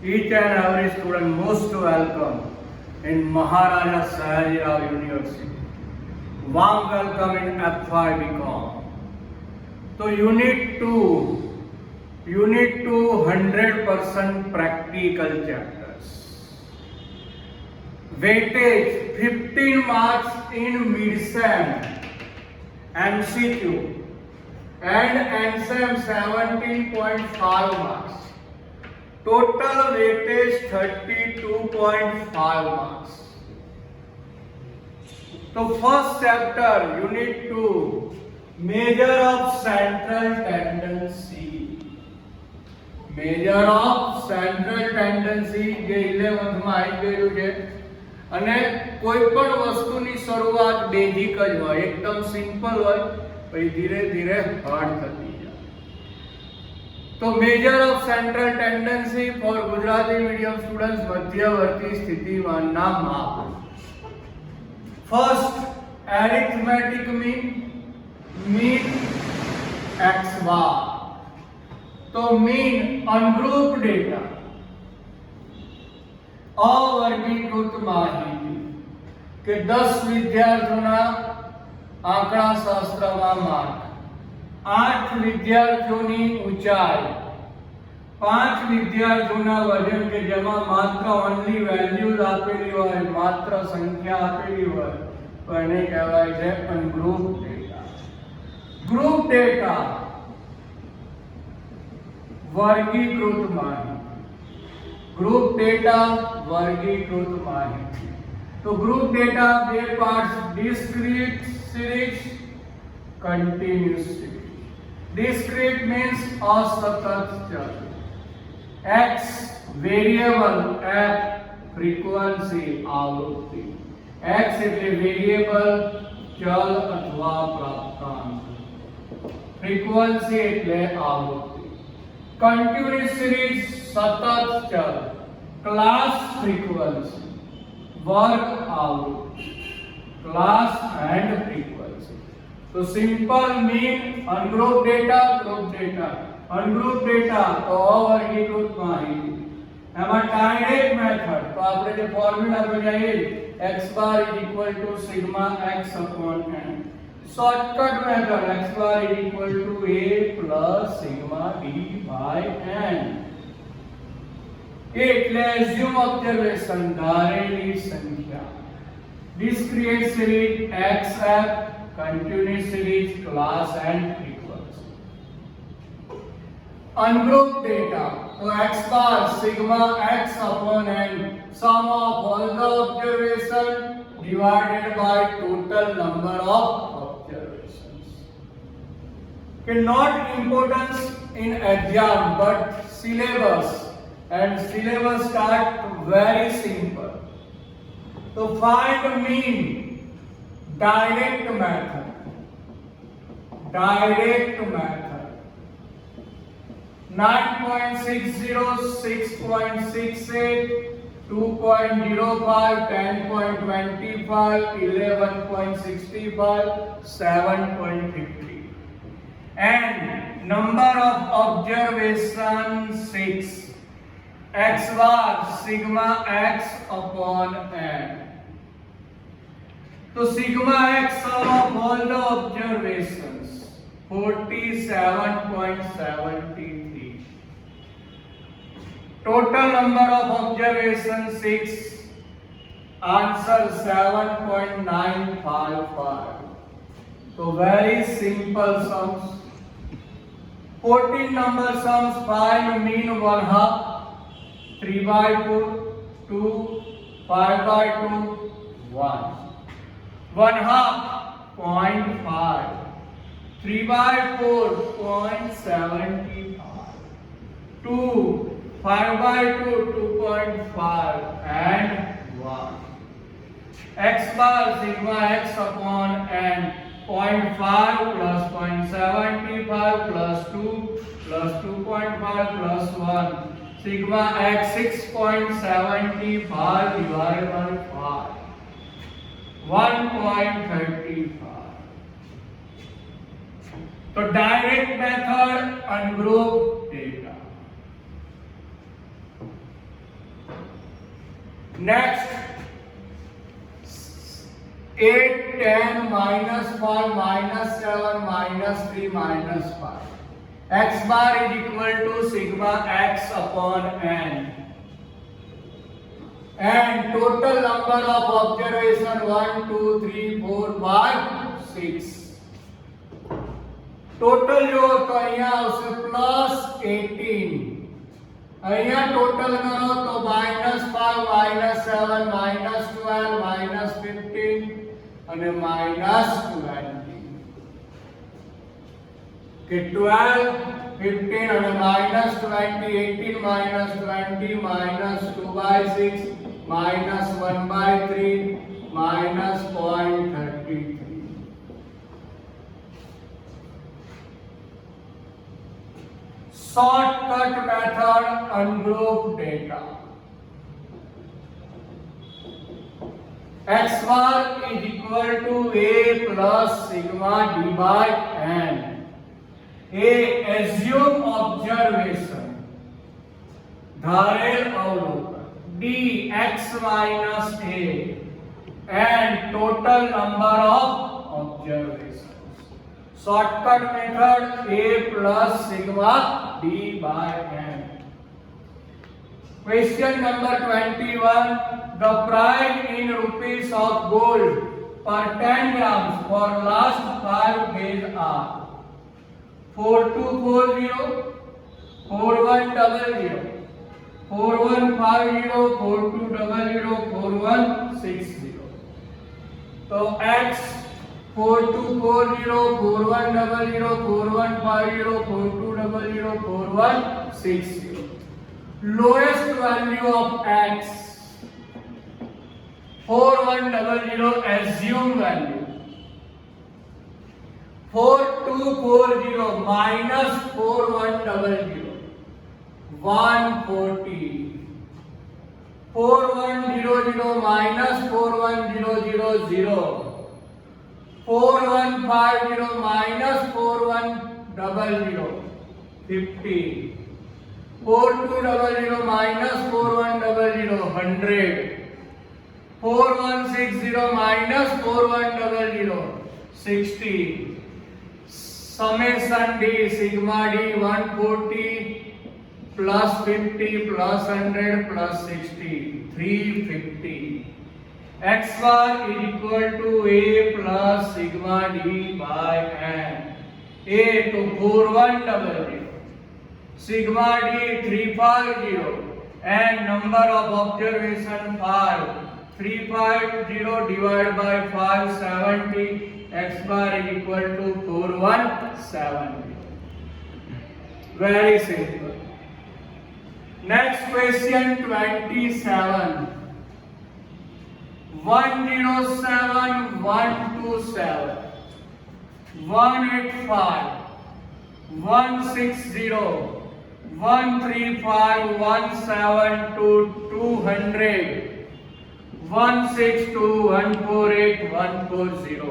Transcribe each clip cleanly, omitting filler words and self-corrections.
each and every student most welcome in Maharaja Sayajirao University. Warm welcome in FY BCom. So Unit 2 100% practical chapters. Weightage 15 marks in mid-sem MCQ and NSEM 17.5 marks. Total weightage 32.5 marks. So first chapter, Unit 2, Measure of Central Tendency. Measure of Central Tendency જે 11th માં આવી ગયું છે અને કોઈ પણ વસ્તુની શરૂઆત બેઝિક જ હોય, એકદમ સિમ્પલ હોય, પછી ધીરે ધીરે હાર્ડ થતી જાય. તો measure of central tendency for Gujarati medium students મધ્યવર્તી સ્થિતિમાનના માપ. First arithmetic mean, mean x bar. તો મીન અનગ્રુપ ડેટા, અવર્ગીકૃત માહિતી કે 10 વિદ્યાર્થીઓના આંકડાશાસ્ત્રમાં માર્ક, 8 વિદ્યાર્થીઓની ઊંચાઈ, 5 વિદ્યાર્થીઓના વજન કે જેમાં માત્ર ઓનલી વેલ્યુઝ આપેલી હોય, માત્ર સંખ્યા આપેલી હોય, તો એને કહેવાય છે અનગ્રુપ ડેટા. ગ્રુપ ડેટા વર્ગીકૃત માહિતી. ગ્રુપ ડેટા વર્ગીકૃત માહિતી. તો ગ્રુપ ડેટા બે parts, discrete series, continuous series. Discrete means असतत चल. X variable f frequency आवृत्ति. X એટલે વેરિયેબલ ચલ અથવા પ્રાપ્તાંક. frequency એટલે આવૃત્તિ. continuous series સતત ચલ. class frequency વર્ગ આવૃત્તિ. class and frequency. तो simple mean ungroup data, group data. Ungroup data तो अवर्गीकृत माहिती. एमा डायरेक्ट मेथड तो આપણે જે ફોર્મ્યુલા બનાવીએ x bar sigma x upon n. Shortcut method x bar a plus sigma d by n. એટલે એઝ્યુમ ઓબ્ઝર્વેશન ધારેલી સંખ્યા. Discrete series xf, continuous series, class and frequency. Ungroup data, so x bar sigma x upon n, sum of all the observation divided by total number of observations. Okay, not importance in exam but syllabus, and syllabus start very simple. So find mean. Direct method. Direct method. 9.60, 6.68, 2.05, 10.25, 11.65, 7.50. And number of observation 6. X bar sigma x upon n. तो sigma x sum of all the observations 47.73. Total number of observations 6. Answer 7.955. So very simple sums. 14 number sums. Find mean 1/2, 3/4, 2, 5/2, 1. 1/2 0.5, 3/4 0.75, 2 5/2 2.5 and 1. X bar sigma x upon n 0.5 plus 0.75 plus 2 plus 2.5 plus 1. Sigma x 6.75 divided by 5. 1.35. तो direct method ungroup data. Next, 8, 10, minus 5, minus 7, minus 3, minus 5. X bar is equal to sigma x upon n. And total number of observation 1, 2, 3, 4, 5, 6. Total जो तो અહીંયા આવશે +18. અહીંયા total કરો તો -5, -7, -12, -15 અને -20. કે 12, 15 અને -20, 18 -20, -2/6, -1/3, -0.33. Shortcut method, ungroup data. X bar is equal to A plus sigma d by n. A, assume observation, धारेल अवलोकन. D, x minus A, and total number of observations. Shortcut method, A plus sigma d by n. Question number 21. The price in rupees of gold per 10 grams for last 5 days are 4240, 4100, 4150, 4200, 4160. So x 4240, 4100, 4150, 4200, 4160. Lowest value of x 4100, assume value. 4240 minus 4100, 140. 4100 minus 4100, 4150 minus 4100, 50. 4200 minus 4100, 100. 4160 minus 4100, 60. Summation D, sigma D, 140 plus 50 plus 100 plus 60, 350. X bar is equal to A plus sigma D by n. A to 4100, sigma D 350, and number of observation 5. 350 divided by 570. X bar is equal to 4170. Very simple. Next question 27. 107, 127, 185, 160, 135, 172, 200, 162, 148, 140.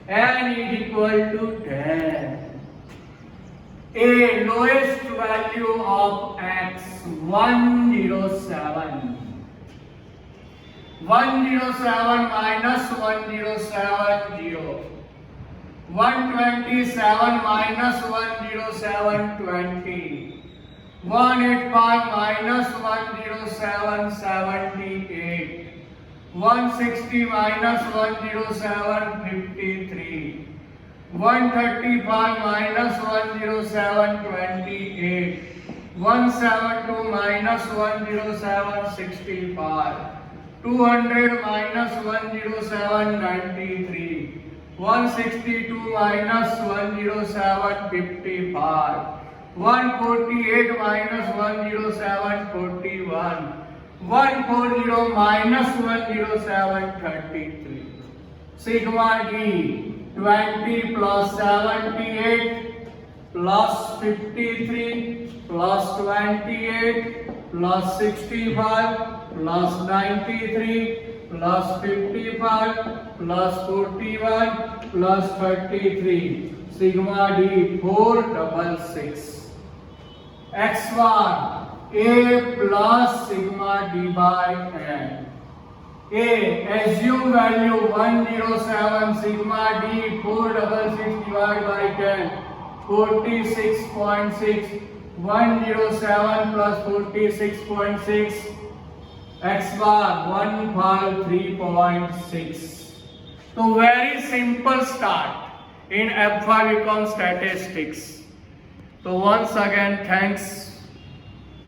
N is equal to 10. A, lowest value of x 107. 107 minus 107, 0. 127 minus 107, 20. 185 minus 107, 78. 160 minus 107, 53. 135 minus 107, 28. 172 minus 107, 65. 200 minus 107, 93. 162 minus 107, 55. 148 minus 107, 41. 140 minus 107, 33. Sigma D, 20 plus 78 plus 53 plus 28 plus 65 plus 93 plus 55 plus 41 plus 33. Sigma D 466. X bar A plus sigma d by n. A, assume value 107 sigma d 466 divided by 10, 46.6. 107 plus 46.6 x bar 153.6. So very simple start in F5 Econ statistics. So once again thanks